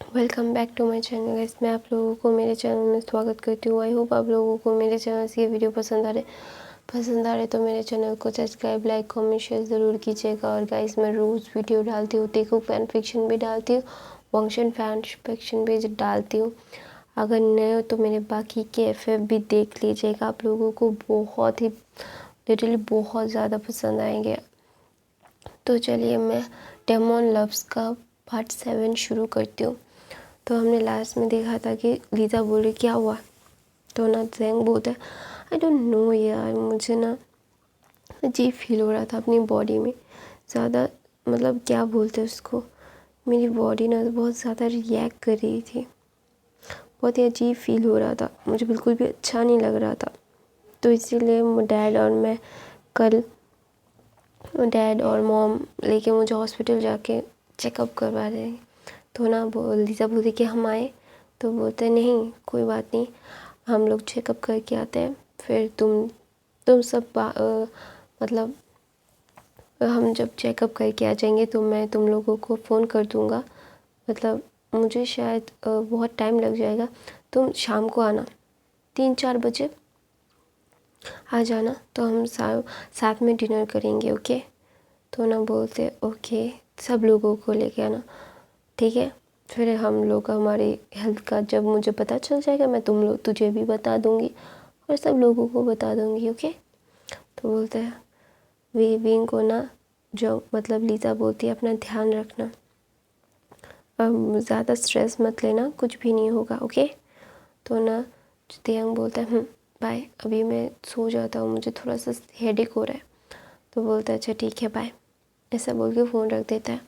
Welcome back to my channel guys. मैं आप लोगों को मेरे चैनल में स्वागत करती हूँ। आई होप आप लोगों को मेरे चैनल से ये वीडियो पसंद आ रहे तो मेरे चैनल को सब्सक्राइब, लाइक, कमेंट, शेयर ज़रूर कीजिएगा। और गाइस मैं रोज़ वीडियो डालती हूँ, देखो फैन फिक्शन भी डालती हूँ, फंक्शन फैन फिक्शन भी डालती हूँ। अगर नए हो तो मेरे बाकी के FF भी देख लीजिएगा, आप लोगों को बहुत ही लिटरली बहुत ज़्यादा पसंद आएंगे। तो चलिए मैं डेमोन लव्स का पार्ट 7 शुरू करती हूँ। तो हमने लास्ट में देखा था कि लीज़ा बोल रही क्या हुआ, तो ना जैंग बोलता है आई डोंट नो यार, मुझे ना अजीब फील हो रहा था अपनी बॉडी में ज़्यादा, मतलब क्या बोलते हैं उसको, मेरी बॉडी ना बहुत ज़्यादा रिएक्ट कर रही थी, बहुत ही अजीब फील हो रहा था, मुझे बिल्कुल भी अच्छा नहीं लग रहा था। तो इसीलिए डैड और मैं कल डैड और मॉम लेके मुझे हॉस्पिटल जाके चेकअप करवा रहे हैं। तो ना लीज़ा बोलती कि हम आए, तो बोलते नहीं कोई बात नहीं, हम लोग चेकअप करके आते हैं, फिर तुम सब मतलब हम जब चेकअप करके आ जाएंगे तो मैं तुम लोगों को फ़ोन कर दूँगा, मतलब मुझे शायद बहुत टाइम लग जाएगा, तुम शाम को आना 3-4 बजे आ जाना, तो हम साथ में डिनर करेंगे, ओके। तो ना बोलते ओके, सब लोगों को लेके आना, ठीक है। फिर हम लोग हमारी हेल्थ का जब मुझे पता चल जाएगा मैं तुझे भी बता दूँगी और सब लोगों को बता दूँगी, ओके। तो बोलते हैं विंग को ना, जो मतलब लीज़ा बोलती है अपना ध्यान रखना, अब ज़्यादा स्ट्रेस मत लेना, कुछ भी नहीं होगा, ओके। तो ना तेयंग बोलता है बाय, अभी मैं सो जाता हूँ, मुझे थोड़ा सा हेडेक हो रहा है। तो बोलता है अच्छा ठीक है बाय, ऐसा बोल के फ़ोन रख देता है।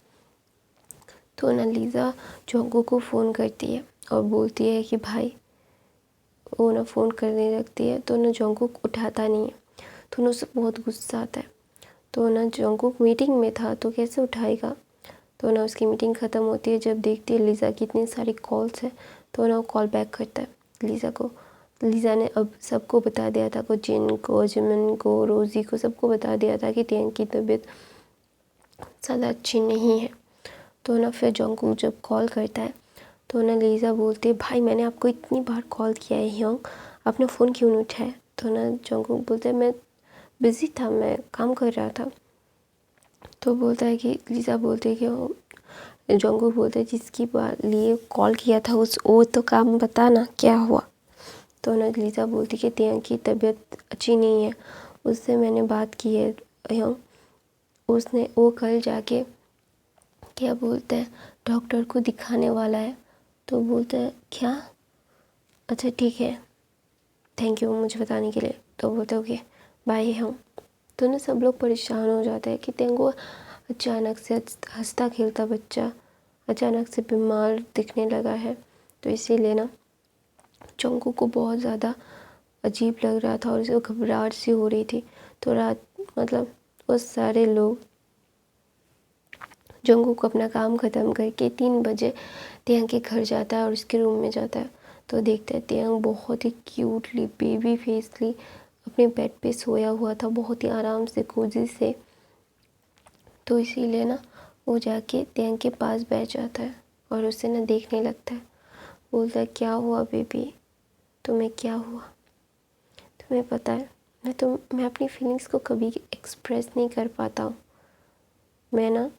तो ना लीज़ा जोंगू को फ़ोन करती है और बोलती है कि भाई, वो ना फ़ोन करने लगती है, तो ना जोंगू उठाता नहीं है, तो ना उसे बहुत गुस्सा आता है। तो ना जोंगू मीटिंग में था तो कैसे उठाएगा। तो ना उसकी मीटिंग ख़त्म होती है, जब देखती है लीज़ा की इतनी सारी कॉल्स है, तो ना वो कॉल बैक करता है लीज़ा को। लीज़ा ने अब सबको बता दिया था, को जिन को, जिमिन को, रोज़ी को, सबको बता दिया था कि तेन की तबीयत ज़्यादा अच्छी नहीं है। तो ना फिर जोंगू जब कॉल करता है तो ना लीज़ा बोलती है भाई मैंने आपको इतनी बार कॉल किया है ह्योंग, आपने फ़ोन क्यों नहीं उठाया। तो ना जोंगू बोलता है मैं बिज़ी था, मैं काम कर रहा था। तो बोलता है कि लीज़ा बोलती है कि जोंगू बोलता है जिसकी लिए कॉल किया था वो तो काम बता ना क्या हुआ। तो ना लीज़ा बोलती कि तेयंग की तबीयत अच्छी नहीं है, उससे मैंने बात की है ह्योंग, वो कल जाके क्या बोलते हैं डॉक्टर को दिखाने वाला है। तो बोलता है क्या, अच्छा ठीक है, थैंक यू मुझे बताने के लिए। तो बोलते ओके बाय हम। तो ना सब लोग परेशान हो जाते हैं कि तेंगो अचानक से हंसता खेलता बच्चा अचानक से बीमार दिखने लगा है। तो इसीलिए ना जोंगू को बहुत ज़्यादा अजीब लग रहा था और उसे घबराहट सी हो रही थी। तो रात मतलब वो सारे लोग जोंगू को अपना काम ख़त्म करके 3 बजे तेयंग के घर जाता है और उसके रूम में जाता है। तो देखते हैं तेयंग बहुत ही क्यूटली बेबी फेसली अपने बेड पे सोया हुआ था, बहुत ही आराम से कोजी से। तो इसीलिए ना वो जाके तेयंग के पास बैठ जाता है और उसे ना देखने लगता है, बोलता है क्या हुआ बेबी, तुम्हें क्या हुआ। तुम्हें पता है मैं अपनी फीलिंग्स को कभी एक्सप्रेस नहीं कर पाता हूँ, मैं ना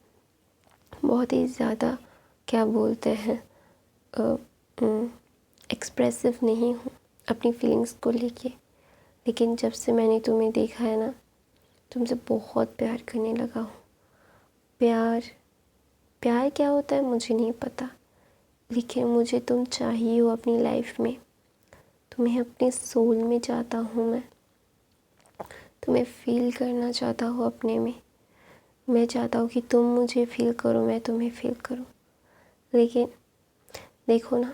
बहुत ही ज़्यादा क्या बोलते हैं एक्सप्रेसिव नहीं हूँ अपनी फीलिंग्स को लेके। लेकिन जब से मैंने तुम्हें देखा है ना, तुमसे बहुत प्यार करने लगा हूँ। प्यार क्या होता है मुझे नहीं पता, लेकिन मुझे तुम चाहिए हो अपनी लाइफ में, तुम्हें अपने सोल में चाहता हूँ मैं, तुम्हें फील करना चाहता हूँ अपने में। मैं चाहता हूँ कि तुम मुझे फील करो, मैं तुम्हें फील करूँ। लेकिन देखो ना,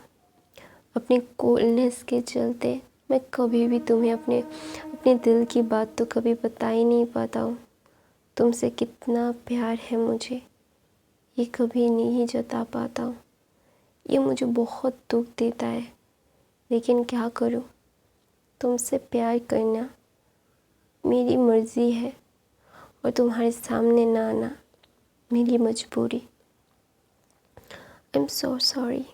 अपनी कोल्डनेस के चलते मैं कभी भी तुम्हें अपने दिल की बात तो कभी बता ही नहीं पाता हूँ। तुमसे कितना प्यार है मुझे ये कभी नहीं जता पाता हूँ, ये मुझे बहुत दुख देता है। लेकिन क्या करूँ, तुमसे प्यार करना मेरी मर्ज़ी है और तुम्हारे सामने ना आना मेरी मजबूरी। I am so sorry.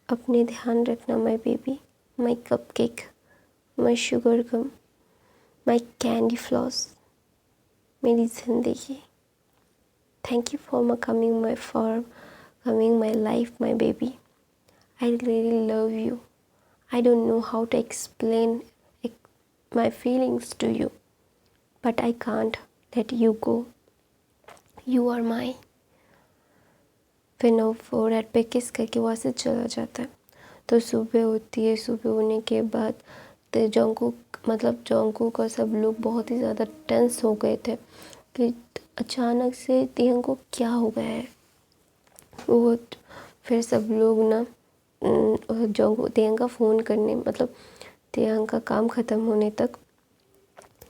अपने ध्यान रखना my baby, my cupcake, my sugar gum, my candy floss, मेरी ज़िंदगी। Thank you for coming my life my baby. I really love you. I don't know how to explain my feelings to you, but I can't let you go. You are mine. फिर no forehead पे किस करके वहाँ से चला जाता है। तो सुबह होती है। सुबह होने के बाद तो जोंगकुक और सब लोग बहुत ही ज़्यादा टेंस हो गए थे कि अचानक से तेहंग को क्या हो गया है। वो फिर सब लोग ना तेहंग का फ़ोन करने तेहंग का काम ख़त्म होने तक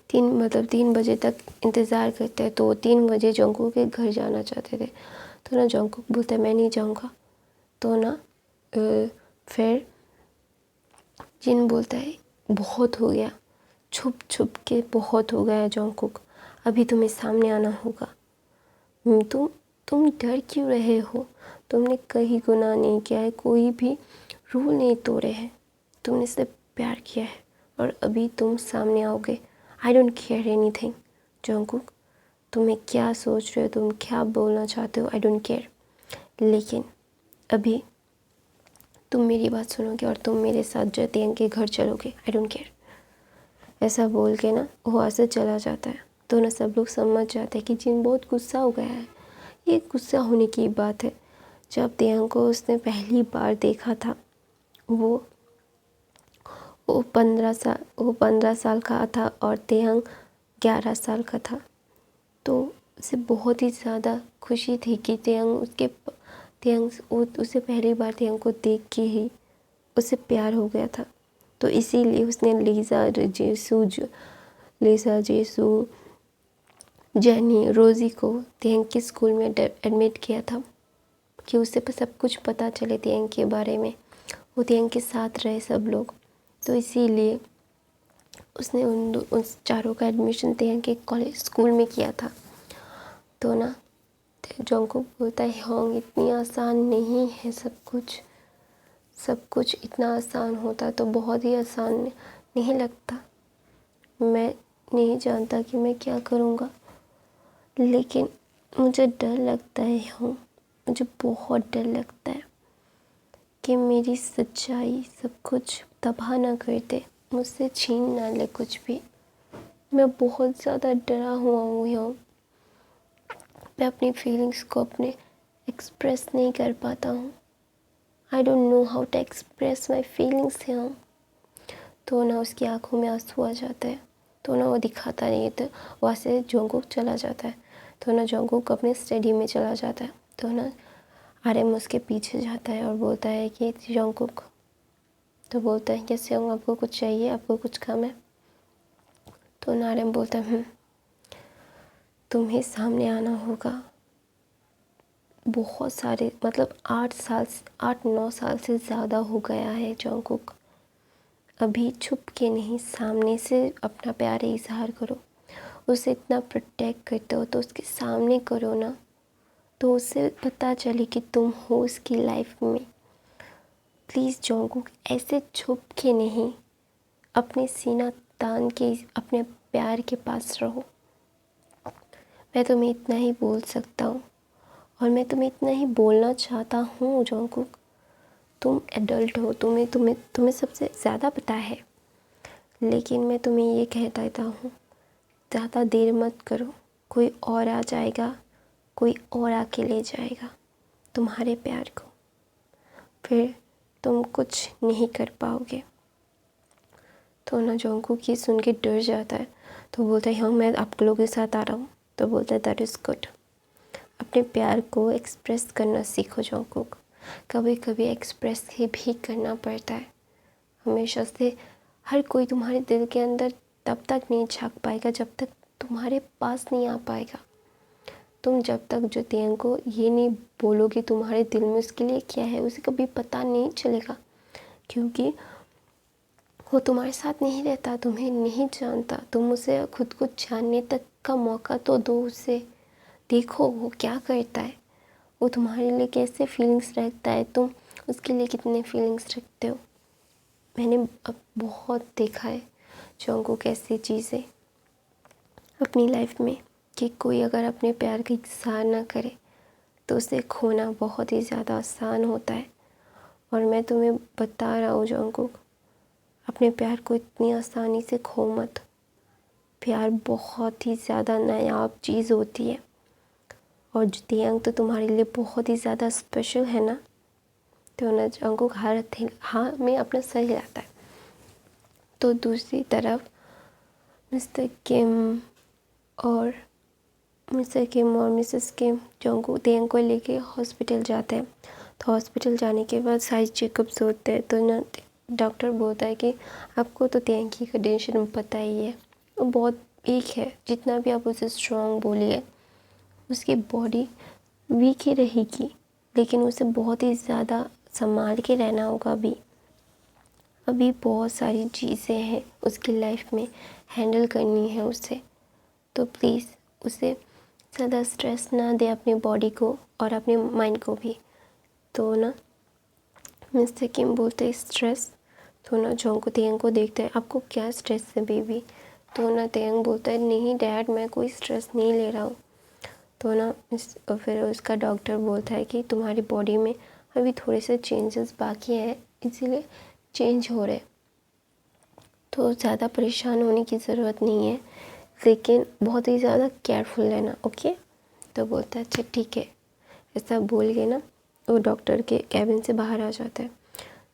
3 बजे तक इंतज़ार करते हैं। तो 3 बजे जोंगकुक के घर जाना चाहते थे। तो ना जोंगकुक बोलता है मैं नहीं जाऊँगा। तो ना फिर जिन बोलता है बहुत हो गया, छुप छुप के बहुत हो गया जोंगकुक, अभी तुम्हें सामने आना होगा। तुम डर क्यों रहे हो? तुमने कहीं गुनाह नहीं किया है, कोई भी रूल नहीं तोड़े हैं, तुमने सिर्फ प्यार किया है और अभी तुम सामने आओगे। I don't care anything Jungkook, तुम्हें क्या सोच रहे हो, तुम क्या बोलना चाहते हो, आई डोंट केयर, लेकिन अभी तुम मेरी बात सुनोगे और तुम मेरे साथ जतेंग के घर चलोगे। I don't care. ऐसा बोल के ना वो वहाँ से चला जाता है। तो ना सब लोग समझ जाते हैं कि जिन बहुत गुस्सा हो गया है। ये गुस्सा होने की बात है। जब तेहंग को उसने पहली बार देखा था वो 15 साल का था और तेहंग 11 साल का था। तो उसे बहुत ही ज़्यादा खुशी थी कि उसे पहली बार तेहंग को देख के ही उसे प्यार हो गया था। तो इसीलिए उसने लीज़ा, जेसू, जेनी, रोज़ी को तेहंग के स्कूल में एडमिट किया था कि उसे सब कुछ पता चले तेहंग के बारे में। वो तेहंग के साथ रहे सब लोग। तो इसीलिए उसने उन चारों का एडमिशन तेहंग के स्कूल में किया था। तो ना जोंगकुक बोलता है होंग इतनी आसान नहीं है सब कुछ इतना आसान होता तो बहुत ही आसान नहीं लगता। मैं नहीं जानता कि मैं क्या करूँगा, लेकिन मुझे डर लगता है होंग, मुझे बहुत डर लगता है कि मेरी सच्चाई सब कुछ तबाह ना कर दे, मुझसे छीन ना ले कुछ भी। मैं बहुत ज़्यादा डरा हुआ हूँ होंग। मैं अपनी फीलिंग्स को एक्सप्रेस नहीं कर पाता हूँ। I don't know how to express my feelings होंग। तो ना उसकी आंखों में आंसू आ जाता है। तो ना वो दिखाता नहीं है। तो वहाँ से जोंगकुक चला जाता है। तो ना जोंगकुक अपने स्टडी में चला जाता है। तो ना आरएम उसके पीछे जाता है और बोलता है कि जोंगकुक, तो बोलता है कैसे होंगे, आपको कुछ चाहिए, आपको कुछ काम है? तो ना आरएम बोलता है तुम्हें सामने आना होगा। बहुत सारे 8-9 साल से ज़्यादा हो गया है जोंगकुक। अभी छुप के नहीं, सामने से अपना प्यार इजहार करो। उसे इतना प्रोटेक्ट करते हो तो उसके सामने करो ना, तो उसे पता चले कि तुम हो उसकी लाइफ में। प्लीज़ जोंगकुक ऐसे छुप के नहीं, अपने सीना तान के अपने प्यार के पास रहो। मैं तुम्हें इतना ही बोल सकता हूँ और मैं तुम्हें इतना ही बोलना चाहता हूँ जोंगकुक। तुम एडल्ट हो, तुम्हें सबसे ज़्यादा पता है, लेकिन मैं तुम्हें ये कह देता हूँ ज़्यादा देर मत करो। कोई और आ जाएगा, कोई और आके ले जाएगा तुम्हारे प्यार को, फिर तुम कुछ नहीं कर पाओगे। तो ना जोंगकुक ये सुन के डर जाता है। तो बोलता है हाँ मैं आप लोगों के साथ आ रहा हूँ। तो बोलता है दैट इज़ गुड। अपने प्यार को एक्सप्रेस करना सीखो जोंगकुक। कभी कभी एक्सप्रेस भी करना पड़ता है। हमेशा से हर कोई तुम्हारे दिल के अंदर तब तक नहीं झांक पाएगा जब तक तुम्हारे पास नहीं आ पाएगा। तुम जब तक जो तेहंग को ये नहीं बोलोगे तुम्हारे दिल में उसके लिए क्या है, उसे कभी पता नहीं चलेगा, क्योंकि वो तुम्हारे साथ नहीं रहता, तुम्हें नहीं जानता। तुम उसे खुद को जानने तक का मौका तो दो उसे। देखो वो क्या करता है, वो तुम्हारे लिए कैसे फीलिंग्स रखता है, तुम उसके लिए कितने फीलिंग्स रखते हो। मैंने अब बहुत देखा है जंगकुक कैसी चीज़ें अपनी लाइफ में कि कोई अगर अपने प्यार का इज़हार ना करे तो उसे खोना बहुत ही ज़्यादा आसान होता है। और मैं तुम्हें बता रहा हूँ जंगकुक, अपने प्यार को इतनी आसानी से खो मत। प्यार बहुत ही ज़्यादा नायाब चीज़ होती है और जंगकुक तो तुम्हारे लिए बहुत ही ज़्यादा स्पेशल है ना। तो ना जंगकुक हर हाँ में अपना सर हिलाता है। तो दूसरी तरफ मिस्टर किम और मिसेस किम जंगकुक को लेके हॉस्पिटल जाते हैं। तो हॉस्पिटल जाने के बाद सारे चेकअप्स होते हैं। तो ना डॉक्टर बोलता है कि आपको तो तेंग की कंडीशन पता ही है, वो बहुत वीक है। जितना भी आप उसे स्ट्रॉन्ग बोलिए उसकी बॉडी वीक ही रहेगी, लेकिन उसे बहुत ही ज़्यादा संभाल के रहना होगा। अभी बहुत सारी चीज़ें हैं उसकी लाइफ में हैंडल करनी है उसे। तो प्लीज़ उसे ज़्यादा स्ट्रेस ना दे अपनी बॉडी को और अपने माइंड को भी। तो ना मिस्टर किम बोलते स्ट्रेस। तो ना जंगकुक तेंग को देखता है, आपको क्या स्ट्रेस है बेबी। तो ना तेंग बोलता है नहीं डैड, मैं कोई स्ट्रेस नहीं ले रहा हूँ। तो ना फिर उसका डॉक्टर बोलता है कि तुम्हारी बॉडी में अभी थोड़े से चेंजेस बाकी हैं, इसीलिए चेंज हो रहे। तो ज़्यादा परेशान होने की ज़रूरत नहीं है, लेकिन बहुत ही ज़्यादा केयरफुल रहना, ओके। तो बोलता है अच्छा ठीक है। ऐसा बोल के ना वो डॉक्टर के कैबिन से बाहर आ जाता है।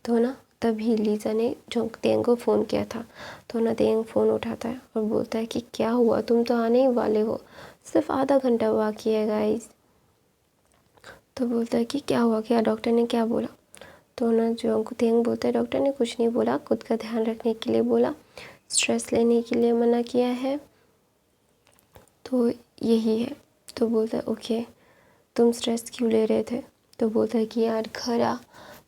तो ना तभी लीजा ने जो तेंग को फ़ोन किया था। तो ना तेंग फ़ोन उठाता है और बोलता है कि क्या हुआ, तुम तो आने ही वाले हो, सिर्फ आधा घंटा बाकी है गाइस। तो बोलता है कि क्या हुआ, क्या डॉक्टर ने क्या बोला। तो ना जो तेंग बोलता है डॉक्टर ने कुछ नहीं बोला, खुद का ध्यान रखने के लिए बोला, स्ट्रेस लेने के लिए मना किया है, तो यही है। तो बोलता है ओके, तुम स्ट्रेस क्यों ले रहे थे। तो बोलता है कि यार घर आ,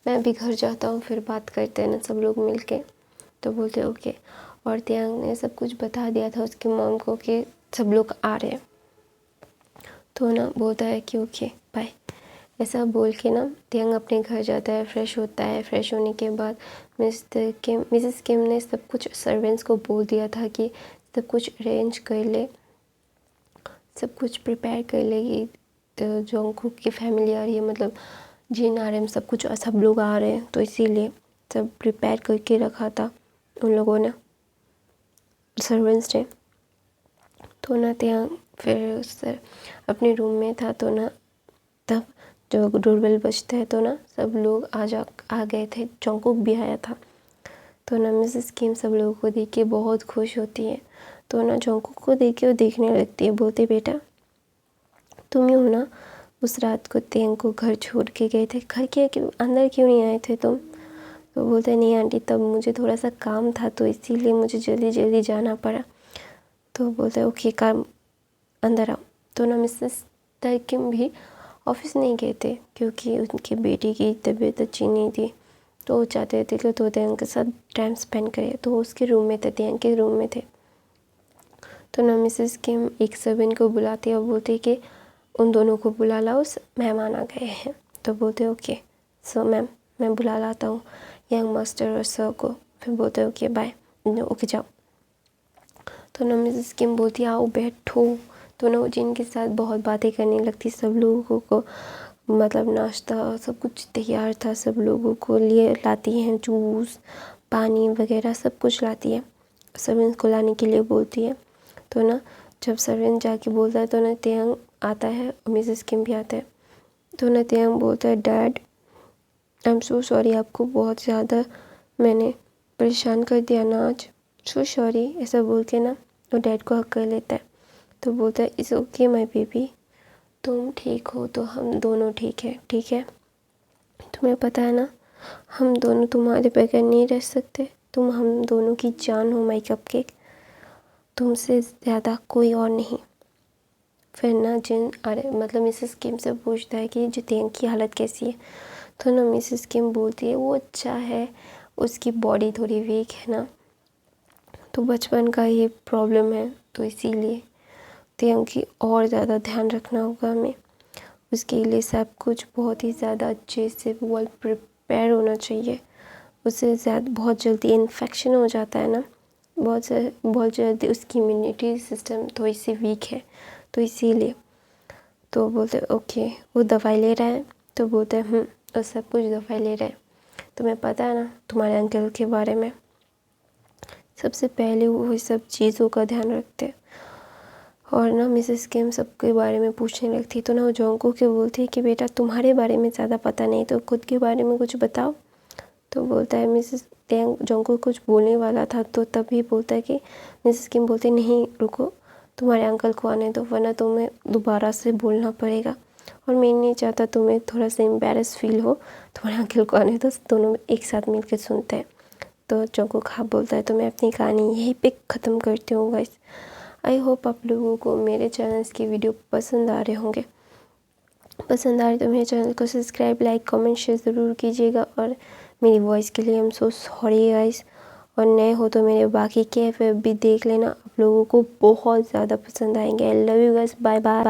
मैं भी घर जाता हूँ, फिर बात करते हैं ना सब लोग मिल के। तो बोलते हैं ओके। और त्यांग ने सब कुछ बता दिया था उसकी मॉम को कि सब लोग आ रहे हैं। तो ना बोलता है कि ओके बाय। ऐसा बोल के ना त्यांग अपने घर जाता है, फ्रेश होता है। फ्रेश होने के बाद मिसेस किम ने सब कुछ सर्वेंट्स को बोल दिया था कि सब कुछ अरेंज कर ले, सब कुछ प्रिपेयर कर लेगी। तो जंगकुक की फैमिली आ रही है, मतलब जिन आ रहे हैं, सब लोग आ रहे हैं, तो इसीलिए सब प्रिपेयर करके रखा था उन लोगों ने, सर्वेंट्स ने। तो ना ત્યાં फिर सर अपने रूम में था। तो ना तब जो डोरबेल बजता है तो ना सब लोग आ गए थे, जंगकुक भी आया था। तो ना मिसेस किम सब लोगों को देख के बहुत खुश होती है। तो ना जंगकुक को देख के वो देखने लगती है, बोलते बेटा तुम ही हो ना उस रात को तेंग को घर छोड़ के गए थे, घर के अंदर क्यों नहीं आए थे तुम। तो बोलते नहीं आंटी, तब मुझे थोड़ा सा काम था तो इसीलिए मुझे जल्दी जल्दी जाना पड़ा। तो बोलते ओके काम, अंदर आओ। तो ना मिसेस किम भी ऑफिस नहीं गए थे क्योंकि उनकी बेटी की तबीयत अच्छी नहीं थी, तो वो चाहते थे कि तो तेंग के साथ टाइम स्पेंड करे, तो उसके रूम में थे, तेंग के रूम में थे। तो ना मिसेस किम एक सर्वेंट को बुलाती है और बोलती कि उन दोनों को बुला लाओ, मेहमान आ गए हैं। तो बोलते ओके सो मैम, मैं बुला लाता हूँ यंग मास्टर और सर को। फिर बोलते ओके बाय, ओके जाओ। तो ना मिसेस किम बोलती आओ बैठो। तो ना वो जिनके साथ बहुत बातें करने लगती, सब लोगों को मतलब नाश्ता सब कुछ तैयार था, सब लोगों को लिए लाती हैं, जूस पानी वगैरह सब कुछ लाती है, सर्वेंट्स को लाने के लिए बोलती है। तो ना जब सर्वेंट जाके बोलता है तो ना तेंग आता है और मिसेस किम भी आता है। तो ना तेंग बोलता है dad I am so sorry, आपको बहुत ज़्यादा मैंने परेशान कर दिया ना आज, सो सॉरी। ऐसा बोल के ना वो डैड को हक कर लेता है। तो बोलता है इट्स ओके माय बेबी, तुम ठीक हो तो हम दोनों ठीक है, ठीक है। तुम्हें पता है ना हम दोनों तुम्हारे बगैर नहीं रह सकते, तुम हम दोनों की जान हो माय कपकेक, तुमसे ज़्यादा कोई और नहीं। फिर ना मतलब मिसेस किम से पूछता है कि जितेन की हालत कैसी है। तो ना मिसेस किम बोलती है वो अच्छा है, उसकी बॉडी थोड़ी वीक है ना, तो बचपन का ही प्रॉब्लम है, तो इसीलिए तेंग की और ज़्यादा ध्यान रखना होगा हमें, उसके लिए सब कुछ बहुत ही ज़्यादा अच्छे से पैर होना चाहिए। उससे ज़्यादा बहुत जल्दी इन्फेक्शन हो जाता है ना, बहुत जल्दी उसकी इम्यूनिटी सिस्टम थोड़ी सी वीक है, तो इसीलिए। तो बोलते ओके, वो दवाई ले रहा है, तो बोलते और सब कुछ दवाई ले रहे हैं। तुम्हें पता है ना तुम्हारे अंकल के बारे में, सबसे पहले वो सब चीज़ों का ध्यान रखते। और ना मिसेस किम सबके बारे में पूछने लगती, तो ना वो जोंगकुक के बोलती कि बेटा तुम्हारे बारे में ज़्यादा पता नहीं, तो खुद के बारे में कुछ बताओ। तो बोलता है मिसेस जोंगकुक कुछ बोलने वाला था, तो तभी बोलता है कि मिसेस किम बोलते नहीं रुको, तुम्हारे अंकल को आने दो, वरना तुम्हें दोबारा से बोलना पड़ेगा, और मैं नहीं चाहता तुम्हें थोड़ा सा एम्बेरस फील हो, तुम्हारे अंकल को आने दो, दोनों एक साथ मिलकर सुनते हैं। तो जोंगकुक हाँ बोलता है, तो मैं अपनी कहानी यहीं पे ख़त्म करती हूँ गाइस। आई होप आप लोगों को मेरे चैनल्स की वीडियो पसंद आ रहे होंगे। पसंद आ रहे तो मेरे चैनल को सब्सक्राइब, लाइक, कमेंट, शेयर ज़रूर कीजिएगा। और मेरी वॉइस के लिए आई एम सो सॉरी गाइस। और नए हो तो मेरे बाकी के एफ भी देख लेना, आप लोगों को बहुत ज़्यादा पसंद आएंगे। I love you guys, bye bye.